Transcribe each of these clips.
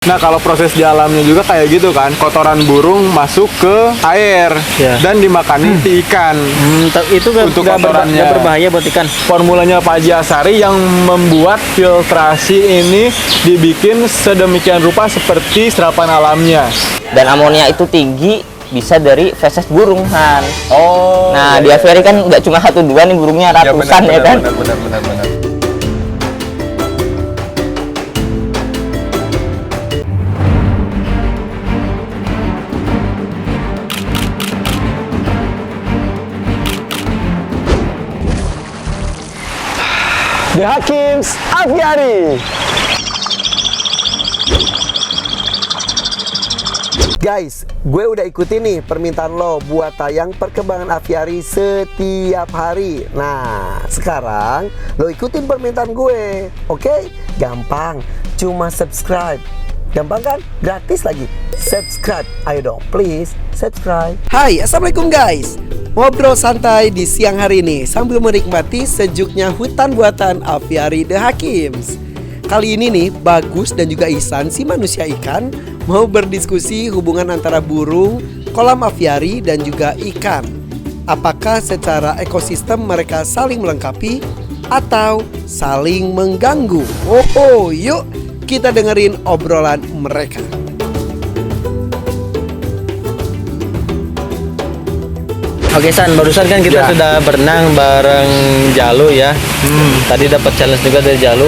Nah, kalau proses di alamnya juga kayak gitu kan, kotoran burung masuk ke air dan dimakanin si ikan. Itu untuk kotorannya nggak berbahaya buat ikan. Formulanya Pak Haji Asari yang membuat filtrasi ini dibikin sedemikian rupa seperti serapan alamnya. Dan amonia itu tinggi bisa dari feses burung kan. Nah, di aviari kan nggak cuma 1-2 nih burungnya, ratusan ya kan. Benar. The Hakims Aviari. Guys, gue udah ikutin nih permintaan lo buat tayang perkembangan aviari setiap hari. Nah, sekarang lo ikutin permintaan gue, oke? Gampang, cuma subscribe. Gampang kan? Gratis lagi. Subscribe, ayo dong, please subscribe. Hai, assalamualaikum guys. Ngobrol santai di siang hari ini sambil menikmati sejuknya hutan buatan aviari The Hakims. Kali ini nih, Bagus dan juga Ihsan si manusia ikan mau berdiskusi hubungan antara burung, kolam aviari dan juga ikan. Apakah secara ekosistem mereka saling melengkapi atau saling mengganggu? Yuk kita dengerin obrolan mereka. Oke San, barusan kan kita sudah berenang bareng Jalu ya. Tadi dapat challenge juga dari Jalu.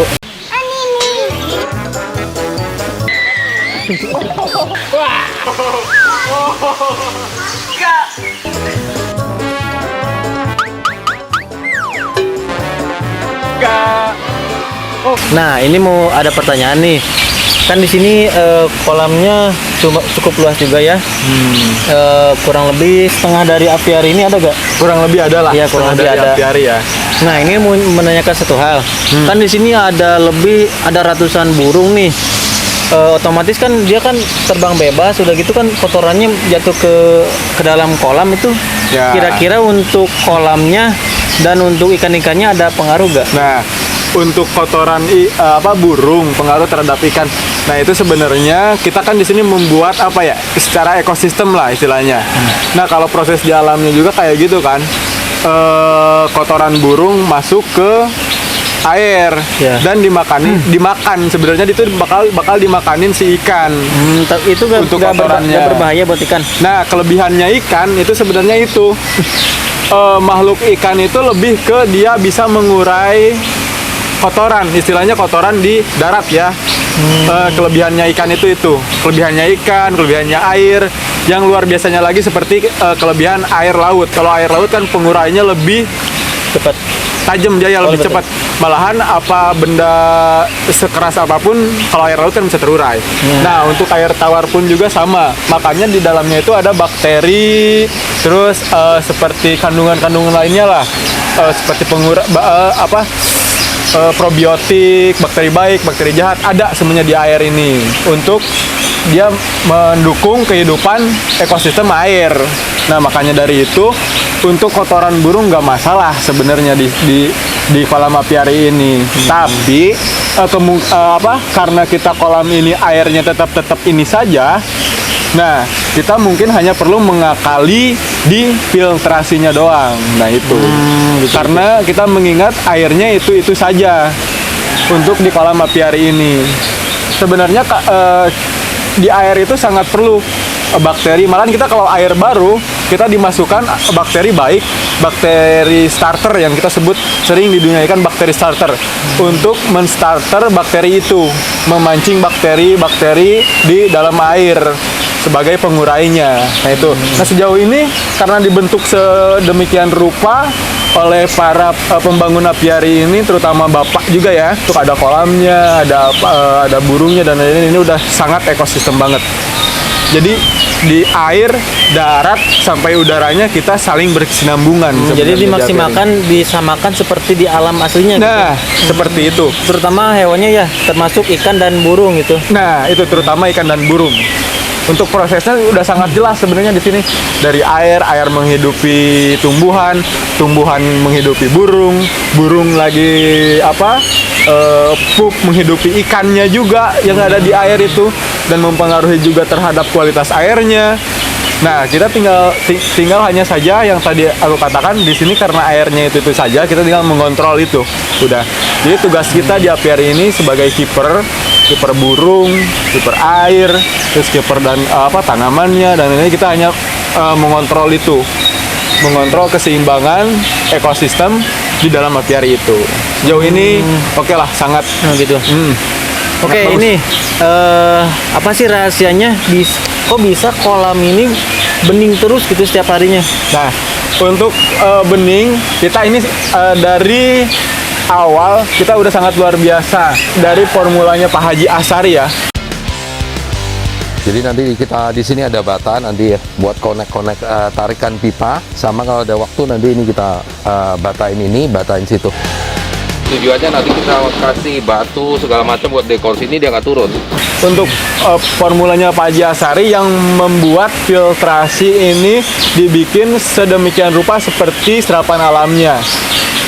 Nah, ini mau ada pertanyaan nih. Kan di sini kolamnya cukup luas juga ya. Kurang lebih setengah dari aviari ini ada gak? Kurang lebih ada lah. Iya, kurang lebih ada. Aviari ya. Nah, ini mau menanyakan satu hal. Kan di sini ada ratusan burung nih. Otomatis kan dia kan terbang bebas, udah gitu kan kotorannya jatuh ke dalam kolam itu. Ya. Kira-kira untuk kolamnya dan untuk ikan-ikannya ada pengaruh gak? Nah, untuk kotoran burung pengaruh terhadap ikan. Nah, itu sebenarnya kita kan di sini membuat secara ekosistem lah istilahnya. Nah, kalau proses di alamnya juga kayak gitu kan. Kotoran burung masuk ke air dan dimakan sebenarnya itu bakal dimakanin si ikan. Itu untuk kotorannya gak berbahaya buat ikan. Nah, kelebihannya ikan itu sebenarnya itu makhluk ikan itu lebih ke dia bisa mengurai kotoran, istilahnya kotoran di darat ya. Kelebihannya ikan itu kelebihannya ikan, kelebihannya air. Yang luar biasanya lagi seperti kelebihan air laut. Kalau air laut kan penguraiannya lebih Cepat, tajam, dia lebih betul. cepat. Malahan apa benda sekeras apapun kalau air laut kan bisa terurai. Nah, untuk air tawar pun juga sama. Makanya di dalamnya itu ada bakteri, terus seperti kandungan-kandungan lainnya lah, seperti probiotik, bakteri baik, bakteri jahat ada semuanya di air ini untuk dia mendukung kehidupan ekosistem air. Nah, makanya dari itu untuk kotoran burung nggak masalah sebenarnya di kolam apiari ini. Tapi karena kita kolam ini airnya tetap ini saja. Nah, kita mungkin hanya perlu mengakali di filtrasinya doang. Nah, itu. Karena kita mengingat airnya itu saja untuk di kolam apiari ini. Sebenarnya di air itu sangat perlu bakteri. Malahan kita kalau air baru, kita dimasukkan bakteri baik, bakteri starter yang kita sebut sering di dunia ikan bakteri starter untuk menstarter bakteri itu, memancing bakteri-bakteri di dalam air sebagai pengurainya. Nah, itu. Nah, sejauh ini karena dibentuk sedemikian rupa oleh para pembangun apiari ini, terutama Bapak juga ya, untuk ada kolamnya, ada burungnya dan lain-lain, ini udah sangat ekosistem banget. Jadi di air, darat sampai udaranya kita saling berkesinambungan. Jadi dimaksimalkan, disamakan seperti di alam aslinya. Nah, seperti itu. Terutama hewannya ya, termasuk ikan dan burung gitu. Nah, itu terutama ikan dan burung. Untuk prosesnya udah sangat jelas sebenarnya di sini. Dari air menghidupi tumbuhan, tumbuhan menghidupi burung, burung lagi pup, menghidupi ikannya juga yang ada di air itu, dan mempengaruhi juga terhadap kualitas airnya. Nah, kita tinggal hanya saja yang tadi aku katakan di sini, karena airnya itu saja, kita tinggal mengontrol itu. Udah. Jadi tugas kita di apiari ini sebagai kiper burung, kiper air, terus kiper dan tanamannya, dan ini kita hanya mengontrol itu. Mengontrol keseimbangan ekosistem di dalam apiari itu. Sejauh ini oke lah, sangat gitu. Oke, bagus. ini apa sih rahasianya? Kok bisa kolam ini bening terus gitu setiap harinya? Nah, untuk bening kita ini dari awal kita udah sangat luar biasa, dari formulanya Pak Haji Asari ya. Jadi nanti kita di sini ada bata nanti ya, buat konek-konek tarikan pipa, sama kalau ada waktu nanti ini kita batain situ. Tujuannya nanti kita kasih batu segala macam buat dekor sini, dia nggak turun. Untuk formulanya Pak Haji Asari yang membuat filtrasi ini dibikin sedemikian rupa seperti serapan alamnya,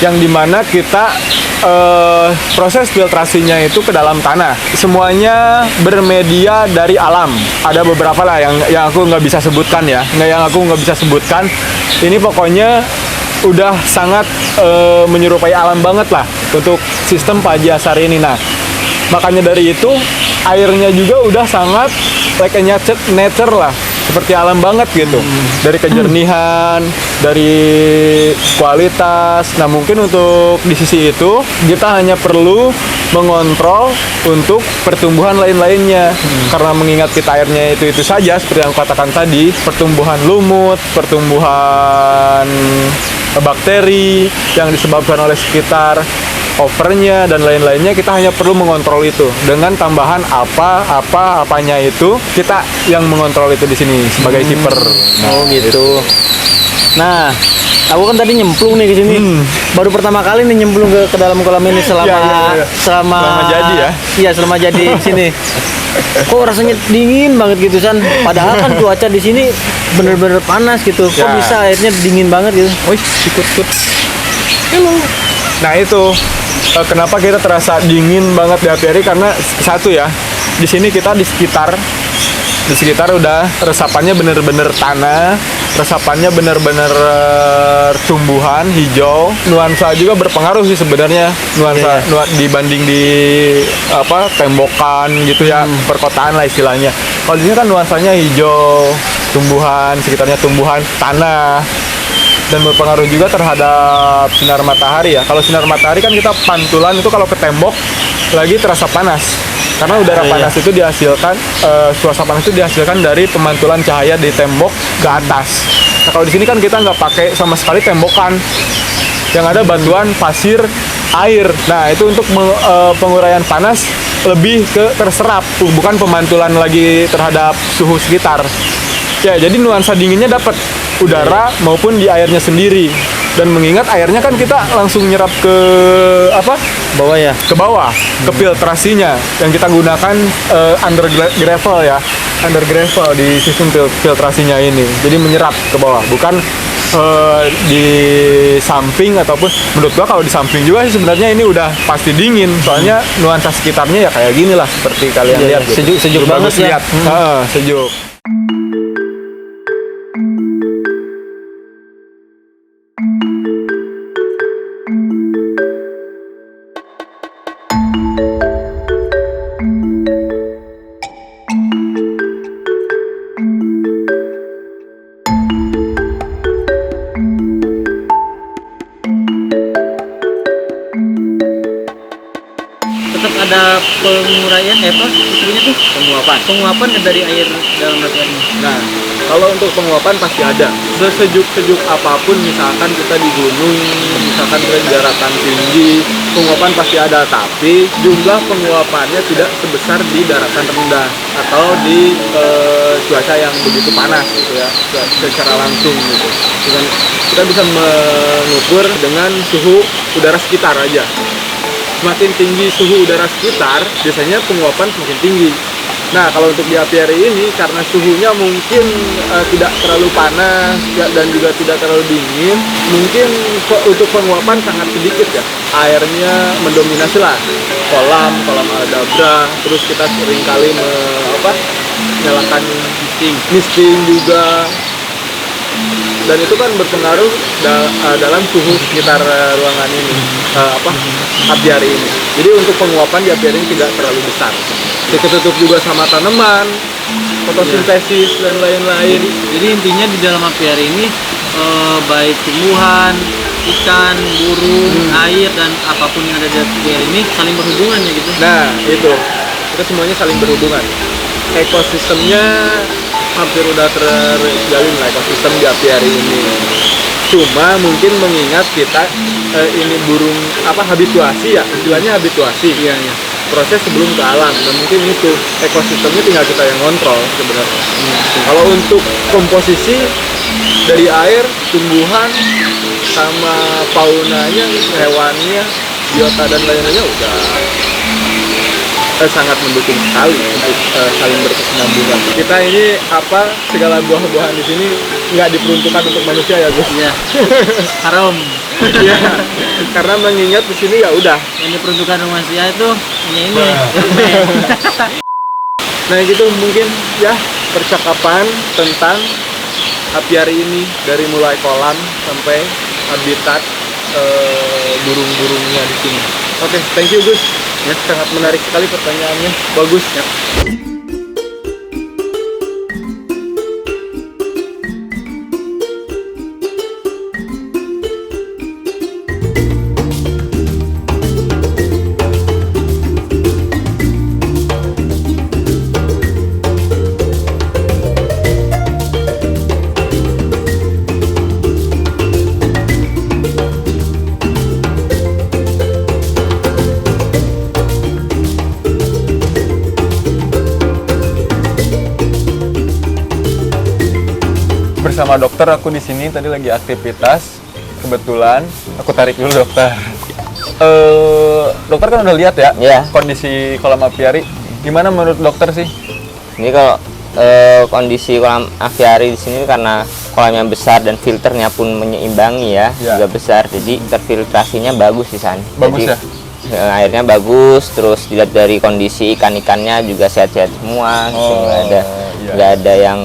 yang dimana kita proses filtrasinya itu ke dalam tanah. Semuanya bermedia dari alam. Ada beberapa lah yang aku nggak bisa sebutkan ya. Ini pokoknya udah sangat menyerupai alam banget lah untuk sistem Pak Haji Asari ini. Nah, makanya dari itu airnya juga udah sangat like a nature lah, seperti alam banget gitu. Dari kejernihan, dari kualitas. Nah, mungkin untuk di sisi itu kita hanya perlu mengontrol untuk pertumbuhan lain-lainnya. Karena mengingat kita airnya itu saja, seperti yang aku katakan tadi, pertumbuhan lumut, pertumbuhan bakteri yang disebabkan oleh sekitar overnya dan lain-lainnya, kita hanya perlu mengontrol itu dengan tambahan apanya itu kita yang mengontrol itu di sini sebagai kiper. Oh gitu. Nah, aku kan tadi nyemplung nih ke sini. Baru pertama kali nih nyemplung ke dalam kolam ini selama jadi ya. Iya, selama jadi di sini. Kok rasanya dingin banget gitu San. Padahal kan cuaca di sini bener-bener panas gitu. Kok Ya. bisa airnya dingin banget gitu? Wih, ikut. Nah, itu kenapa kita terasa dingin banget di apiari, karena satu ya, di sini kita di sekitar udah resapannya bener-bener tanah, resapannya bener-bener tumbuhan hijau. Nuansa juga berpengaruh sih sebenarnya, nuansa dibanding di tembokan gitu ya, perkotaan lah istilahnya. Kalau di sini kan nuansanya hijau, tumbuhan, sekitarnya tumbuhan, tanah, dan berpengaruh juga terhadap sinar matahari ya. Kalau sinar matahari kan kita pantulan itu kalau ke tembok lagi terasa panas, karena udara panas itu dihasilkan, suasana panas itu dihasilkan dari pemantulan cahaya di tembok ke atas. Nah, kalau di sini kan kita nggak pakai sama sekali tembokan, yang ada batuan, pasir, air. Nah, itu untuk penguraian panas lebih ke terserap, bukan pemantulan lagi terhadap suhu sekitar. Ya, jadi nuansa dinginnya dapat udara maupun di airnya sendiri. Dan mengingat airnya kan kita langsung nyerap ke Bawah ya. ke bawah, ke filtrasinya yang kita gunakan under gravel ya, under gravel di sistem filtrasinya ini. Jadi menyerap ke bawah, bukan di samping, ataupun menurut gua kalau di samping juga sih sebenarnya ini udah pasti dingin, soalnya nuansa sekitarnya ya kayak gini lah seperti kalian lihat gitu. Sejuk banget Bagus ya. lihat. Sejuk. Tetap ada penguraian istilahnya tuh penguapan dari air dalam latihan ini. Nah, kalau untuk penguapan pasti ada. Sesejuk-sejuk apapun, misalkan kita di gunung, misalkan kita di daratan tinggi, penguapan pasti ada. Tapi jumlah penguapannya tidak sebesar di daratan rendah atau di cuaca yang begitu panas gitu ya, secara langsung gitu. Dengan kita bisa mengukur dengan suhu udara sekitar aja. Semakin tinggi suhu udara sekitar, biasanya penguapan semakin tinggi. Nah, kalau untuk di apiari ini karena suhunya mungkin tidak terlalu panas ya, dan juga tidak terlalu dingin, mungkin untuk penguapan sangat sedikit ya. Airnya mendominasi lah. Kolam aldabra, terus kita seringkali nyalakan misting juga. Dan itu kan berpengaruh dalam suhu sekitar ruangan ini, apiari ini. Jadi untuk penguapan di apiari ini tidak terlalu besar. Ditutup juga sama tanaman, fotosintesis dan lain-lain. Jadi intinya di dalam apiari ini baik tumbuhan, ikan, burung, air dan apapun yang ada di apiari ini saling berhubungan ya gitu. Nah, itu semuanya saling berhubungan. Ekosistemnya hampir udah terjalin lah, ekosistem di apiari ini. Cuma mungkin mengingat kita ini burung habituasi ya, istilahnya habituasi. Iya. Proses sebelum ke alam, dan mungkin itu ekosistemnya tinggal kita yang kontrol sebenarnya. Kalau untuk komposisi dari air, tumbuhan sama faunanya, hewannya, biota dan lain-lainnya udah sangat mendukung sekali untuk saling berkesinambungan. Kita ini segala buah-buahan di sini nggak diperuntukkan untuk manusia ya Gus. Iya. Haram. Iya. Karena mengingat di sini ya udah. Yang diperuntukkan manusia itu hanya ini. Nah gitu mungkin ya percakapan tentang apiari ini dari mulai kolam sampai habitat burung-burungnya di sini. Oke, thank you Gus. Ya, sangat menarik sekali pertanyaannya. Bagus ya. Bersama dokter aku di sini tadi lagi aktivitas, kebetulan aku tarik dulu dokter. Dokter kan udah lihat ya, Iya. kondisi kolam apiari. Gimana menurut dokter sih? Ini kalau kondisi kolam aviari di sini karena kolamnya besar dan filternya pun menyeimbangi ya, Ya. juga besar, jadi terfiltrasinya bagus di sana. Bagus Jadi, airnya bagus, terus dilihat dari kondisi ikan-ikannya juga sehat-sehat semua, gitu. Nggak ada yang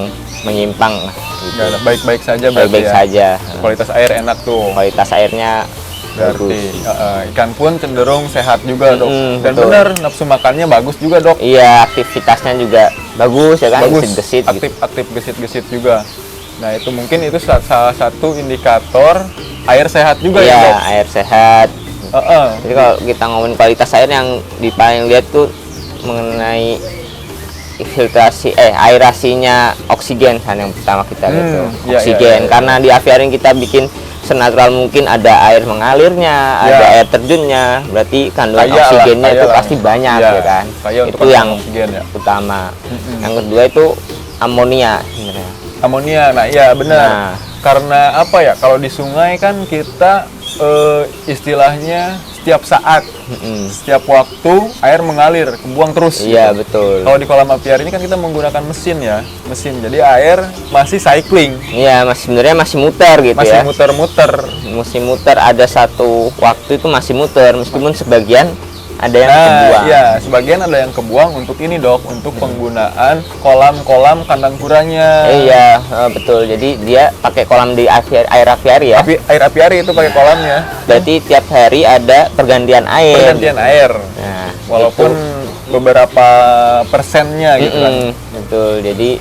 menyimpang. Gitu. Nggak ada, baik-baik saja berarti Baik-baik ya? saja. Kualitas air enak tuh. Kualitas airnya Berarti bagus. ikan pun cenderung sehat juga dok. Dan betul. benar nafsu makannya bagus juga dok. Iya, aktivitasnya juga bagus ya kan, Bagus, gesit-gesit gitu. aktif gesit-gesit juga. Nah itu mungkin itu salah satu indikator air sehat juga Iya, ya dok. air sehat. Heeh. Jadi kalau kita ngomongin kualitas air yang paling lihat tuh mengenai filtrasi aerasinya oksigen kan yang pertama kita lihat tuh. Iya, Oksigen iya. Karena di aviarium kita bikin senatural mungkin, ada air mengalirnya, Iya. ada air terjunnya, berarti kandungan Kaya lah, oksigennya kaya itu lah. pasti banyak Iya, ya kan. kaya untuk Itu yang oksigen ya. utama. Yang kedua itu amonia sebenarnya. Amonia, nah iya benar. Nah. Karena apa ya? Kalau di sungai kan kita istilahnya setiap saat, setiap waktu air mengalir, kebuang terus. Iya, gitu. betul. Kalau di kolam apiari ini kan kita menggunakan mesin ya, Jadi air masih cycling, Iya, sebenarnya masih muter gitu masih ya. muter-muter. Masih muter, ada satu waktu itu masih muter meskipun sebagian ada yang Nah, kebuang. iya, sebagian ada yang kebuang untuk ini dok, untuk penggunaan kolam-kolam kandang kurangnya. Iya, betul. Jadi dia pakai kolam di air aviari ya. Air apiari itu pakai kolamnya, Berarti tiap hari ada pergantian air. pergantian air. Nah, Walaupun beberapa persennya gitu kan. betul. Jadi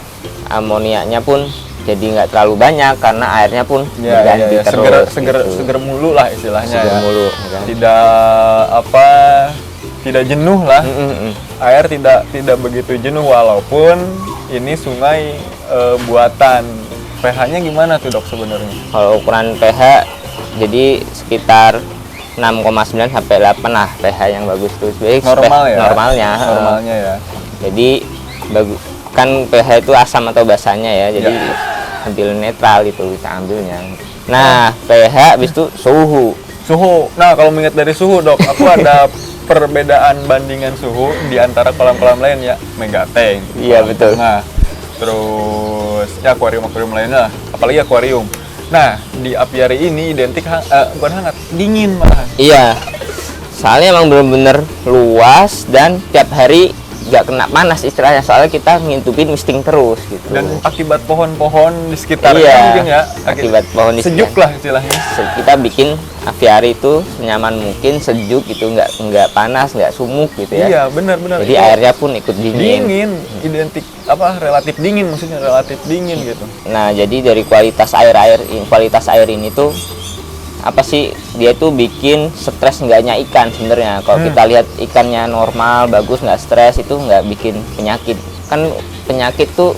amoniaknya pun jadi nggak terlalu banyak karena airnya pun Ya, berganti ya, terus. seger mulu lah istilahnya Seger ya. mulu, ya kan? Tidak jenuh lah. Air tidak begitu jenuh walaupun ini sungai buatan. pH-nya gimana tuh dok sebenarnya? Kalau ukuran pH jadi sekitar 6,9 sampai 8 lah pH yang bagus tuh. Sebenarnya Normal ya? Normalnya. Normalnya ya. Jadi kan pH itu asam atau basanya ya. Jadi ambil netral itu kita ambilnya. Nah, pH habis itu suhu. Suhu. Nah, kalau mengingat dari suhu, Dok, aku ada perbedaan bandingan suhu di antara kolam-kolam lain ya, megatank. Iya, betul. Nah, terus ya akuarium-akuarium lainnya, apalagi akuarium. Nah, di apiari ini identik bukan hangat, dingin malahan. Iya. Soalnya emang bener-bener luas dan tiap hari nggak kena panas istilahnya, soalnya kita ngintupin misting terus gitu. Dan akibat pohon-pohon di sekitarnya Iya, mungkin ya, akibat pohon di sejuk sekitar. lah istilahnya. Kita bikin aviari itu senyaman mungkin, sejuk gitu, nggak panas, nggak sumuk gitu ya. Iya, benar-benar. Jadi airnya pun ikut dingin. dingin, identik relatif dingin, maksudnya relatif dingin gitu. Nah, jadi dari kualitas air ini tuh apa sih, dia tuh bikin stres enggaknya ikan sebenarnya. Kalau kita lihat ikannya normal, bagus, nggak stres, itu nggak bikin penyakit. Kan penyakit tuh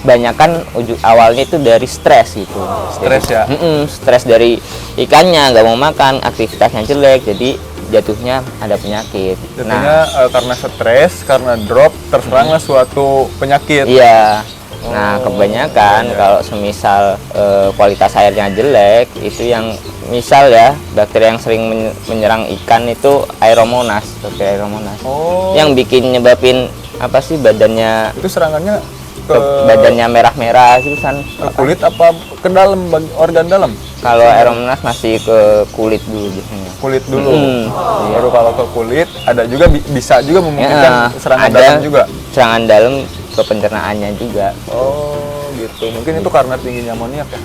banyakan awalnya itu dari stres gitu. Stres ya? Stres dari ikannya, nggak mau makan, aktivitasnya jelek, jadi jatuhnya ada penyakit. Jatuhnya karena stres, karena drop, terseranglah suatu penyakit. Iya. Nah, kebanyakan kalau semisal kualitas airnya jelek, itu yang misal ya, bakteri yang sering menyerang ikan itu Aeromonas, bakteri Aeromonas. Oh. Yang nyebabin apa sih, badannya Itu serangannya ke badannya merah-merah gitu kan. ke kulit apa ke dalam organ dalam? Kalau Aeromonas masih ke kulit dulu biasanya. Kulit dulu. Iya. Baru kalau ke kulit ada juga bisa juga memungkinkan serangan ada dalam juga. Serangan dalam ke pencernaannya juga. Oh, gitu. Mungkin itu karena tingginya amoniak ya.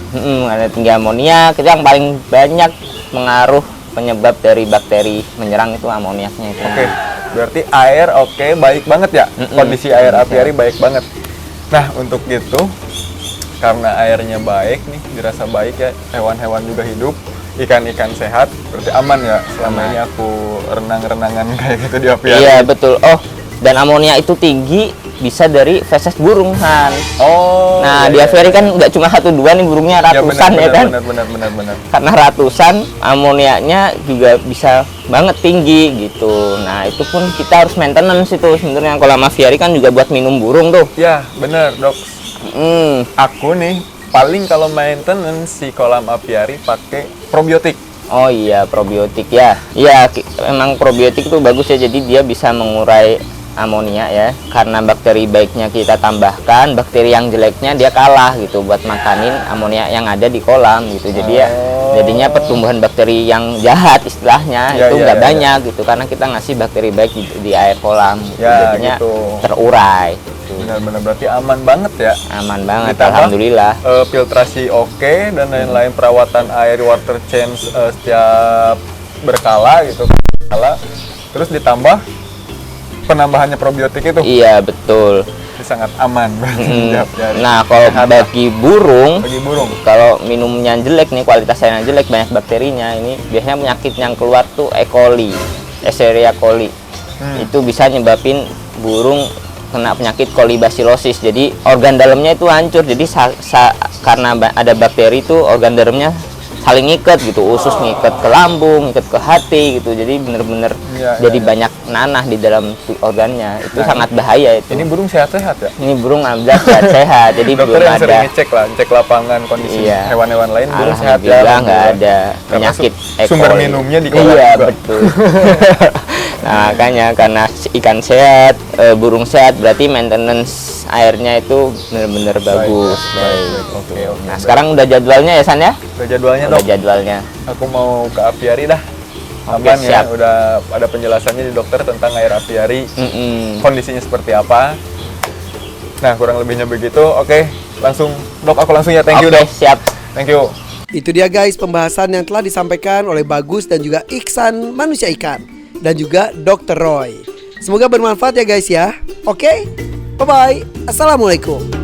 Ada tinggi amoniak, itu yang paling banyak pengaruh penyebab dari bakteri menyerang itu amoniaknya itu. Oke. Berarti air baik banget ya. Kondisi air apiari baik banget. Nah, untuk itu karena airnya baik nih, dirasa baik ya, hewan-hewan juga hidup, ikan-ikan sehat, berarti aman ya selama ini aku renang-renangan kayak gitu di apiari. Iya, betul. Oh, dan amonia itu tinggi bisa dari feses burung, Han. Oh. Nah, iya, di aviari kan nggak cuma 1-2 nih burungnya, ratusan ya kan. Benar. Karena ratusan, amoniaknya juga bisa banget tinggi gitu. Nah, itu pun kita harus maintenance itu sebenarnya. Kolam aviari kan juga buat minum burung tuh. Ya, benar, Dok. Aku nih paling kalau maintenance si kolam apiari pakai probiotik. Oh iya, probiotik ya. Iya, emang probiotik itu bagus ya. Jadi dia bisa mengurai amonia ya. Karena bakteri baiknya kita tambahkan, bakteri yang jeleknya dia kalah gitu buat makanin amonia yang ada di kolam gitu. Jadi ya jadinya pertumbuhan bakteri yang jahat istilahnya itu nggak banyak gitu, karena kita ngasih bakteri baik di air kolam gitu. Ya, Jadinya gitu. terurai gitu. Benar-benar berarti aman banget ya. Aman banget, Ditambah, alhamdulillah. Filtrasi oke, dan lain-lain, perawatan air, water change setiap berkala gitu. Terus ditambah penambahannya probiotik itu. Iya, betul. Ini sangat aman berarti di apiari. Nah, kalau bagi burung, kalau minumnya jelek nih, kualitas airnya jelek, banyak bakterinya, ini biasanya penyakit yang keluar tuh E. coli, Escherichia coli. Itu bisa nyebabin burung kena penyakit kolibasilosis. Jadi organ dalamnya itu hancur. Jadi karena ada bakteri itu, organ dalamnya saling ngikat gitu, usus ngikat ke lambung, ngikat ke hati gitu. Jadi bener-bener jadi banyak nanah di dalam organnya. Itu sangat bahaya itu. Ini burung sehat-sehat ya? Ini burung alhamdulillah sehat-sehat. Jadi dokter belum yang ada. sering ngecek lah, cek lapangan kondisi hewan-hewan lain, burung sehat ya. Alhamdulillah nggak ada penyakit E. coli. Sumber minumnya di kolam iya, juga. betul. Nah, makanya karena ikan sehat, burung sehat, berarti maintenance airnya itu benar-benar bagus. Baik. Oke. Nah, sekarang udah jadwalnya ya, San ya? Udah jadwalnya, Udah Dok. jadwalnya. Aku mau ke apiari dah. Oke, Aman ya, siap. udah ada penjelasannya di dokter tentang air apiari, kondisinya seperti apa. Nah, kurang lebihnya begitu. Oke, langsung, Dok, aku langsung ya. Thank you, Oke, Dok. siap. Thank you. Itu dia guys pembahasan yang telah disampaikan oleh Bagus dan juga Iksan Manusia Ikan dan juga Dr. Roy. Semoga bermanfaat ya guys ya. Oke, bye-bye. Assalamualaikum.